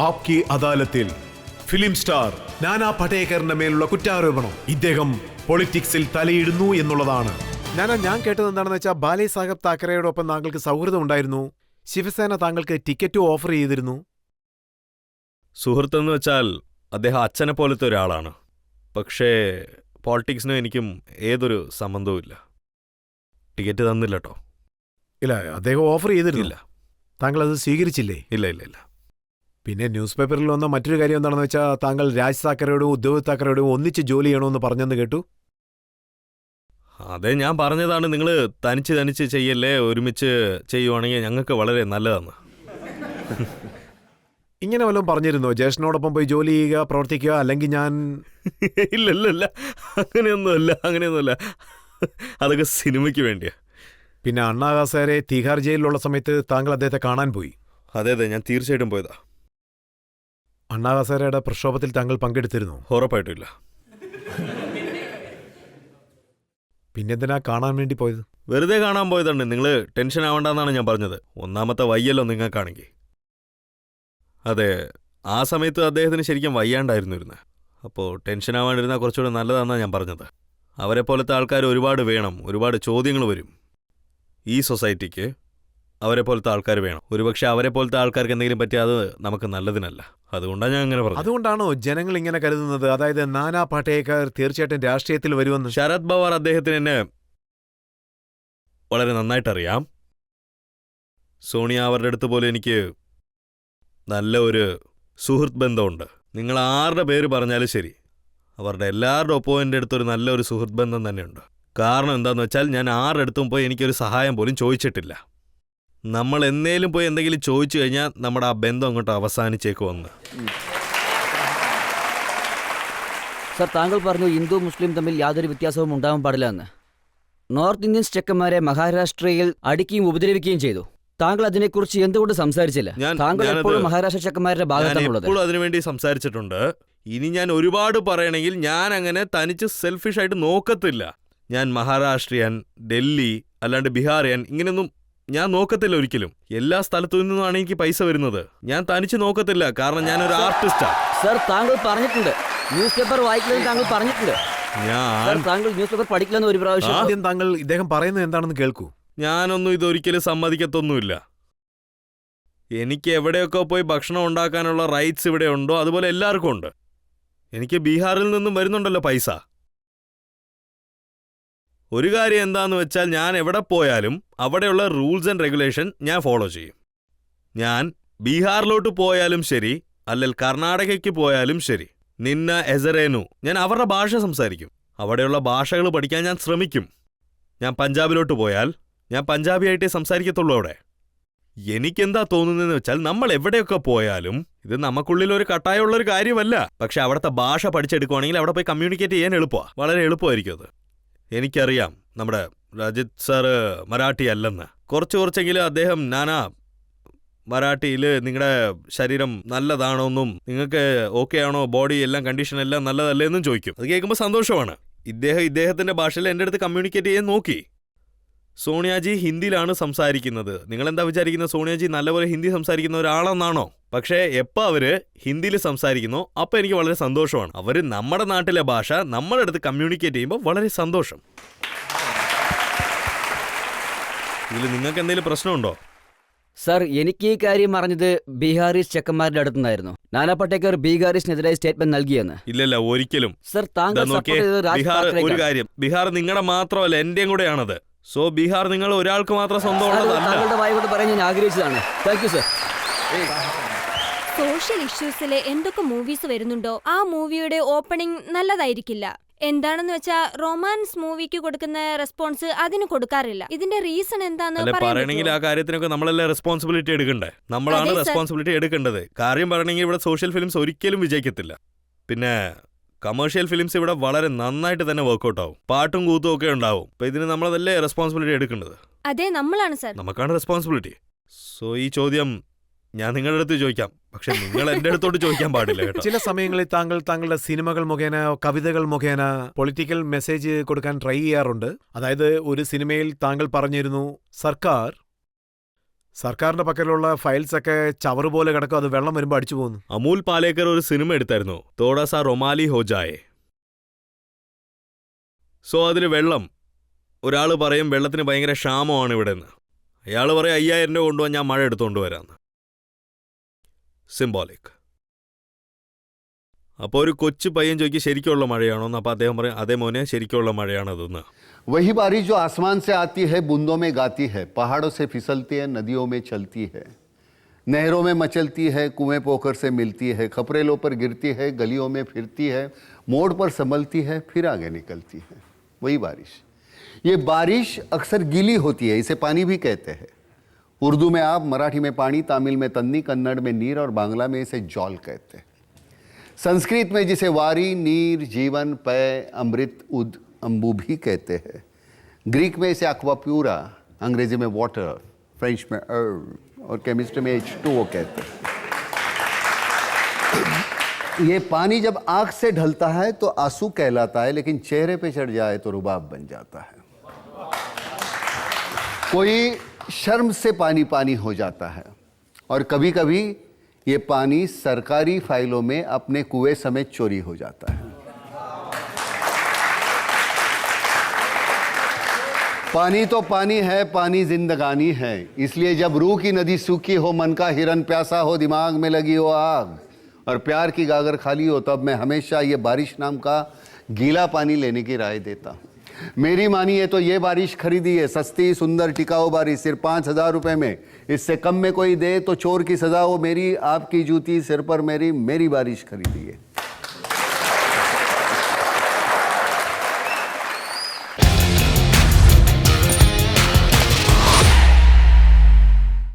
ആപ്കി അദാലത്തിൽ film star നാനാ പടേക്കറിന്റെ മേലുള്ള കുറ്റാരോപണം. ഇദ്ദേഹം പൊളിറ്റിക്സിൽ തലയിടുന്നു എന്നുള്ളതാണ്. ഞാൻ കേട്ടത് എന്താണെന്ന് വെച്ചാൽ ബാലി സാഹബ് താക്കറെയോടൊപ്പം താങ്കൾക്ക് സൗഹൃദം ഉണ്ടായിരുന്നു. ശിവസേന താങ്കൾക്ക് ടിക്കറ്റ് ഓഫർ ചെയ്തിരുന്നു. സുഹൃത്തെന്ന് വെച്ചാൽ അദ്ദേഹം അച്ഛനെ പോലത്തെ ഒരാളാണ്. പക്ഷേ പോളിറ്റിക്സിനും എനിക്കും ഏതൊരു സംബന്ധവും ഇല്ല. ടിക്കറ്റ് തന്നില്ല കേട്ടോ. ഇല്ല, അദ്ദേഹം ഓഫർ ചെയ്തിരുന്നില്ല. താങ്കൾ അത് സ്വീകരിച്ചില്ലേ? ഇല്ല ഇല്ല ഇല്ല. പിന്നെ ന്യൂസ് പേപ്പറിൽ വന്ന മറ്റൊരു കാര്യം എന്താണെന്ന് വെച്ചാൽ താങ്കൾ രാജ് താക്കറയോടും ഉദ്ധവ് താക്കറയോടും ഒന്നിച്ച് ജോലി ചെയ്യണമെന്ന് പറഞ്ഞെന്ന് കേട്ടു. അതെ, ഞാൻ പറഞ്ഞതാണ്, നിങ്ങൾ തനിച്ച് ചെയ്യല്ലേ, ഒരുമിച്ച് ചെയ്യുവാണെങ്കിൽ ഞങ്ങൾക്ക് വളരെ നല്ലതാണ്. ഇങ്ങനെ വല്ലതും പറഞ്ഞിരുന്നോ? ജ്യേഷ്ഠനോടൊപ്പം പോയി ജോലി ചെയ്യുക, പ്രവർത്തിക്കുക, അല്ലെങ്കിൽ ഞാൻ ഇല്ല അങ്ങനെയൊന്നുമല്ല. അതൊക്കെ സിനിമയ്ക്ക് വേണ്ടിയാ. പിന്നെ അണ്ണാ ഹസാരെ തിഹാർ ജയിലിലുള്ള സമയത്ത് താങ്കൾ അദ്ദേഹത്തെ കാണാൻ പോയി. അതെ, ഞാൻ തീർച്ചയായിട്ടും പോയതാ. അണ്ണാ ഹസാരയുടെ പ്രക്ഷോഭത്തിൽ താങ്കൾ പങ്കെടുത്തിരുന്നു? ഉറപ്പായിട്ടില്ല. പിന്നെന്തിനാ കാണാൻ വേണ്ടി പോയത്? വെറുതെ കാണാൻ പോയതാണ്. നിങ്ങൾ ടെൻഷൻ ആവണ്ടെന്നാണ് ഞാൻ പറഞ്ഞത്. ഒന്നാമത്തെ വയ്യല്ലോ നിങ്ങൾക്കാണെങ്കിൽ. അതെ, ആ സമയത്ത് അദ്ദേഹത്തിന് ശരിക്കും വയ്യാണ്ടായിരുന്നിരുന്നത്. അപ്പോൾ ടെൻഷൻ ആവാണ്ടിരുന്നാൽ കുറച്ചുകൂടെ നല്ലതാണെന്നാണ് ഞാൻ പറഞ്ഞത്. അവരെ പോലത്തെ ആൾക്കാർ ഒരുപാട് വേണം. ഒരുപാട് ചോദ്യങ്ങൾ വരും ഈ സൊസൈറ്റിക്ക്. അവരെ പോലത്തെ ആൾക്കാർ വേണം. ഒരുപക്ഷെ അവരെ പോലത്തെ ആൾക്കാർക്ക് എന്തെങ്കിലും പറ്റിയാൽ അത് നമുക്ക് നല്ലതിനല്ല. അതുകൊണ്ടാണ് ഞാൻ അങ്ങനെ പറഞ്ഞത്. അതുകൊണ്ടാണോ ജനങ്ങൾ ഇങ്ങനെ കരുതുന്നത്? അതായത് നാനാ പാടേക്കർ തീർച്ചയായിട്ടും രാഷ്ട്രീയത്തിൽ വരുമെന്ന്. ശരത് പവാർ അദ്ദേഹത്തിന് എന്നെ വളരെ നന്നായിട്ടറിയാം. സോണിയ അവരുടെ അടുത്ത് പോലും എനിക്ക് നല്ല ഒരു സുഹൃത്ത് ബന്ധമുണ്ട്. നിങ്ങൾ ആരുടെ പേര് പറഞ്ഞാലും ശരി, അവരുടെ എല്ലാവരുടെ ഒപ്പം എൻ്റെ അടുത്തൊരു നല്ലൊരു സുഹൃത്ത് ബന്ധം തന്നെയുണ്ട്. കാരണം എന്താണെന്ന് വെച്ചാൽ ഞാൻ ആരുടെ അടുത്തും പോയി എനിക്കൊരു സഹായം പോലും ചോദിച്ചിട്ടില്ല. നമ്മൾ എന്നേലും പോയി എന്തെങ്കിലും ചോദിച്ചു കഴിഞ്ഞാൽ നമ്മുടെ ആ ബന്ധം അങ്ങോട്ട് അവസാനിച്ചേക്ക് വന്ന്. സർ, താങ്കൾ പറഞ്ഞു ഹിന്ദു മുസ്ലിം തമ്മിൽ യാതൊരു വ്യത്യാസവും ഉണ്ടാവാൻ പാടില്ല എന്ന്. നോർത്ത് ഇന്ത്യൻ ചെക്കന്മാരെ മഹാരാഷ്ട്രയിൽ അടിക്കുകയും ഉപദ്രവിക്കുകയും ചെയ്തു. താങ്കൾ അതിനെക്കുറിച്ച് എന്തുകൊണ്ട് സംസാരിച്ചില്ല? താങ്കൾ എപ്പോഴും മഹാരാഷ്ട്ര ചെക്കന്മാരുടെ ഭാഗത്താണുള്ളത്. എപ്പോഴും അതിനുവേണ്ടി സംസാരിച്ചിട്ടുണ്ട്. ഇനി ഞാൻ ഒരുപാട് പറയണമെങ്കിൽ ഞാൻ അങ്ങനെ തനിച്ച് സെൽഫിഷ് ആയിട്ട് നോക്കത്തില്ല. ഞാൻ മഹാരാഷ്ട്രീയൻ, ഡൽഹി, അല്ലാണ്ട് ബീഹാറിയൻ ഇങ്ങനെയൊന്നും ഞാൻ നോക്കത്തില്ല ഒരിക്കലും. എല്ലാ സ്ഥലത്തു നിന്നുമാണ് എനിക്ക് പൈസ വരുന്നത്. ഞാൻ തനിച്ച് നോക്കത്തില്ല, കാരണം ഞാനൊരു ആർട്ടിസ്റ്റാ. സർ, താങ്കൾ പറഞ്ഞിട്ടുണ്ട് ന്യൂസ് പേപ്പർ വായിക്കില്ലെന്ന് താങ്കൾ പറഞ്ഞിട്ടുണ്ട്. ഞാൻ താങ്കൾ ന്യൂസ് പേപ്പർ പഠിക്കില്ലെന്ന് ഒരു പ്രാവശ്യം. ആദ്യം താങ്കൾ ഇദ്ദേഹം പറയുന്നത് എന്താണെന്ന് കേൾക്കൂ. ഞാനൊന്നും ഇതൊരിക്കലും സമ്മതിക്കത്തൊന്നുമില്ല. എനിക്ക് എവിടെയൊക്കെ പോയി ഭക്ഷണം ഉണ്ടാക്കാനുള്ള റൈറ്റ്സ് ഇവിടെ ഉണ്ടോ അതുപോലെ എല്ലാവർക്കും ഉണ്ട്. എനിക്ക് ബീഹാറിൽ നിന്നും വരുന്നുണ്ടല്ലോ പൈസ. ഒരു കാര്യം എന്താന്ന് വെച്ചാൽ ഞാൻ എവിടെ പോയാലും അവിടെയുള്ള റൂൾസ് ആൻഡ് റെഗുലേഷൻ ഞാൻ ഫോളോ ചെയ്യും. ഞാൻ ബീഹാറിലോട്ട് പോയാലും ശരി, അല്ലെങ്കിൽ കർണാടകയ്ക്ക് പോയാലും ശരി, നിന്ന എസറേനു, ഞാൻ അവരുടെ ഭാഷ സംസാരിക്കും. അവിടെയുള്ള ഭാഷകൾ പഠിക്കാൻ ഞാൻ ശ്രമിക്കും. ഞാൻ പഞ്ചാബിലോട്ട് പോയാൽ ഞാൻ പഞ്ചാബിയായിട്ടേ സംസാരിക്കത്തുള്ളൂ അവിടെ. എനിക്കെന്താ തോന്നുന്നതെന്ന് വെച്ചാൽ നമ്മൾ എവിടെയൊക്കെ പോയാലും ഇത് നമുക്കുള്ളിൽ ഒരു കട്ടായമുള്ളൊരു കാര്യമല്ല. പക്ഷെ അവിടുത്തെ ഭാഷ പഠിച്ചെടുക്കുവാണെങ്കിൽ അവിടെ പോയി കമ്മ്യൂണിക്കേറ്റ് ചെയ്യാൻ എളുപ്പമാണ്. വളരെ എളുപ്പമായിരിക്കും അത്. എനിക്കറിയാം നമ്മുടെ രജിത് സാറ് മറാഠി അല്ലെന്ന്. കുറച്ചെങ്കിലും അദ്ദേഹം നാനാ മറാഠിയിൽ നിങ്ങളുടെ ശരീരം നല്ലതാണോന്നും നിങ്ങൾക്ക് ഓക്കെ ആണോ, ബോഡി എല്ലാം കണ്ടീഷൻ എല്ലാം നല്ലതല്ലേ എന്നും ചോദിക്കും. അത് കേൾക്കുമ്പോൾ സന്തോഷമാണ്. ഇദ്ദേഹത്തിൻ്റെ ഭാഷയിൽ എൻ്റെ അടുത്ത് കമ്മ്യൂണിക്കേറ്റ് ചെയ്യാൻ നോക്കി. സോണിയാജി ഹിന്ദിയിലാണ് സംസാരിക്കുന്നത്. നിങ്ങളെന്താ വിചാരിക്കുന്നത് സോണിയാജി നല്ലപോലെ ഹിന്ദി സംസാരിക്കുന്ന ഒരാളെന്നാണോ? പക്ഷേ എപ്പോൾ അവര് ഹിന്ദിയിൽ സംസാരിക്കുന്നോ അപ്പോൾ എനിക്ക് വളരെ സന്തോഷമാണ്. അവർ നമ്മുടെ നാട്ടിലെ ഭാഷ നമ്മുടെ അടുത്ത് കമ്മ്യൂണിക്കേറ്റ് ചെയ്യുമ്പോൾ വളരെ സന്തോഷം. ഇതിൽ നിങ്ങൾക്ക് എന്തെങ്കിലും പ്രശ്നമുണ്ടോ? സർ, എനിക്ക് ഈ കാര്യം അറിഞ്ഞത് ബീഹാറീസ് ചെക്കന്മാരുടെ അടുത്തുനിന്നായിരുന്നു. നാനാ പട്ടേക്കർ ബീഹാറീസിനെതിരായി സ്റ്റേറ്റ്മെന്റ് നൽകിയെന്ന്. ഇല്ല ഒരിക്കലും. സർ, താങ്കൾ ഒരു കാര്യം, ബീഹാർ നിങ്ങളുടെ മാത്രമല്ല എന്റെയും കൂടെയാണത്. സോ ബീഹാർ നിങ്ങൾ ഒരാൾക്ക് മാത്രം സ്വന്തമുള്ളതല്ല. താങ്കളുടെ വായ കൊണ്ട് പറയാൻ ഞാൻ ആഗ്രഹിച്ചതാണ്. Thank you sir. സോഷ്യൽ ഇഷ്യൂസിലെ എന്തൊക്കെ മൂവീസ് വരുന്നുണ്ടോ ആ മൂവിയുടെ ഓപ്പണിംഗ് നല്ലതായിരിക്കില്ല. എന്താണെന്ന് വെച്ചാൽ റൊമാൻസ് മൂവിക്ക് കൊടുക്കുന്ന റെസ്പോൺസ് അതിന് കൊടുക്കാറില്ല. ഇതിന്റെ റീസൺ എന്താന്ന് പറയണമെങ്കിൽ ആ കാര്യത്തിനൊക്കെ നമ്മളല്ലേ റെസ്പോൺസിബിലിറ്റി എടുക്കണ്ടേ? നമ്മളാണ് റെസ്പോൺസിബിലിറ്റി എടുക്കേണ്ടത്. കാര്യം പറയണമെങ്കിൽ ഇവിടെ സോഷ്യൽ ഫിലിംസ് ഒരിക്കലും വിജയിക്കത്തില്ല. പിന്നെ കമേഴ്ഷ്യൽ ഫിലിംസ് ഇവിടെ വളരെ നന്നായിട്ട് തന്നെ വർക്ക്ഔട്ട് ആവും. പാട്ടും കൂത്തും ഒക്കെ ഉണ്ടാവും. അപ്പൊ ഇതിന് നമ്മളതല്ലേ റെസ്പോൺസിബിലിറ്റി എടുക്കേണ്ടത്? അതെ, നമ്മളാണ് സർ. നമുക്കാണ് റെസ്പോൺസിബിലിറ്റി. സോ ഈ ചോദ്യം ഞാൻ നിങ്ങളുടെ അടുത്ത് ചോദിക്കാം, പക്ഷെ നിങ്ങൾ എന്റെ അടുത്തോട്ട് ചോദിക്കാൻ പാടില്ല കേട്ടോ. ചില സമയങ്ങളിൽ താങ്കൾ താങ്കളുടെ സിനിമകൾ മുഖേന, കവിതകൾ മുഖേന പൊളിറ്റിക്കൽ മെസ്സേജ് കൊടുക്കാൻ ട്രൈ ചെയ്യാറുണ്ട്. അതായത് ഒരു സിനിമയിൽ താങ്കൾ പറഞ്ഞിരുന്നു, സർക്കാരിന്റെ പക്കലുള്ള ഫയൽസ് ഒക്കെ ചവറ് പോലെ കിടക്കും, അത് വെള്ളം വരുമ്പോൾ അടിച്ചു പോകുന്നു. അമൂൽ പാലേക്കർ ഒരു സിനിമ എടുത്തായിരുന്നു, തോടാസ റൊമാലി ഹോജായെ. സോ അതിൽ വെള്ളം, ഒരാൾ പറയും വെള്ളത്തിന് ഭയങ്കര ക്ഷാമമാണ് ഇവിടെ നിന്ന്, അയാൾ പറയും 5000 രൂപ കൊണ്ടുപോകാൻ ഞാൻ മഴ എടുത്തുകൊണ്ട് വരാമെന്ന്. സിംബോളിക്. അപ്പോൾ ഒരു കൊച്ചു പയ്യൻ ചോദിക്കും ശരിക്കുള്ള മഴയാണോ എന്ന്. അപ്പോൾ അദ്ദേഹം പറയും അതേ മോനെ ശരിക്കുള്ള മഴയാണതെന്ന്. वही बारिश जो आसमान से आती है, बूंदों में गाती है, पहाड़ों से फिसलती है, नदियों में चलती है, नहरों में मचलती है, कुएं पोखर से मिलती है, खपरेलों पर गिरती है, गलियों में फिरती है, मोड़ पर संभलती है, फिर आगे निकलती है. वही बारिश. ये बारिश अक्सर गीली होती है, इसे पानी भी कहते हैं. उर्दू में आप, मराठी में पानी, तमिल में तन्नी, कन्नड़ में नीर और बांग्ला में इसे जौल कहते हैं. संस्कृत में जिसे वारी, नीर, जीवन, पय, अमृत, उद, अम्बू भी कहते हैं. ग्रीक में इसे एक्वाप्यूरा, अंग्रेजी में वाटर, फ्रेंच में और केमिस्ट्री में H2O कहते हैं. ये पानी जब आंख से ढलता है तो आंसू कहलाता है, लेकिन चेहरे पे चढ़ जाए तो रुबाब बन जाता है. कोई शर्म से पानी पानी हो जाता है, और कभी कभी ये पानी सरकारी फाइलों में अपने कुएं समेत चोरी हो जाता है. पानी तो पानी है, पानी जिंदगानी है. इसलिए जब रूह की नदी सूखी हो, मन का हिरन प्यासा हो, दिमाग में लगी हो आग और प्यार की गागर खाली हो, तब मैं हमेशा ये बारिश नाम का गीला पानी लेने की राय देता हूँ. मेरी मानिए तो ये बारिश खरीदी है, सस्ती सुंदर टिकाऊ बारिश, सिर्फ 5000 रुपये में. इससे कम में कोई दे तो चोर की सजा हो. मेरी आपकी जूती सिर पर मेरी बारिश खरीदी है.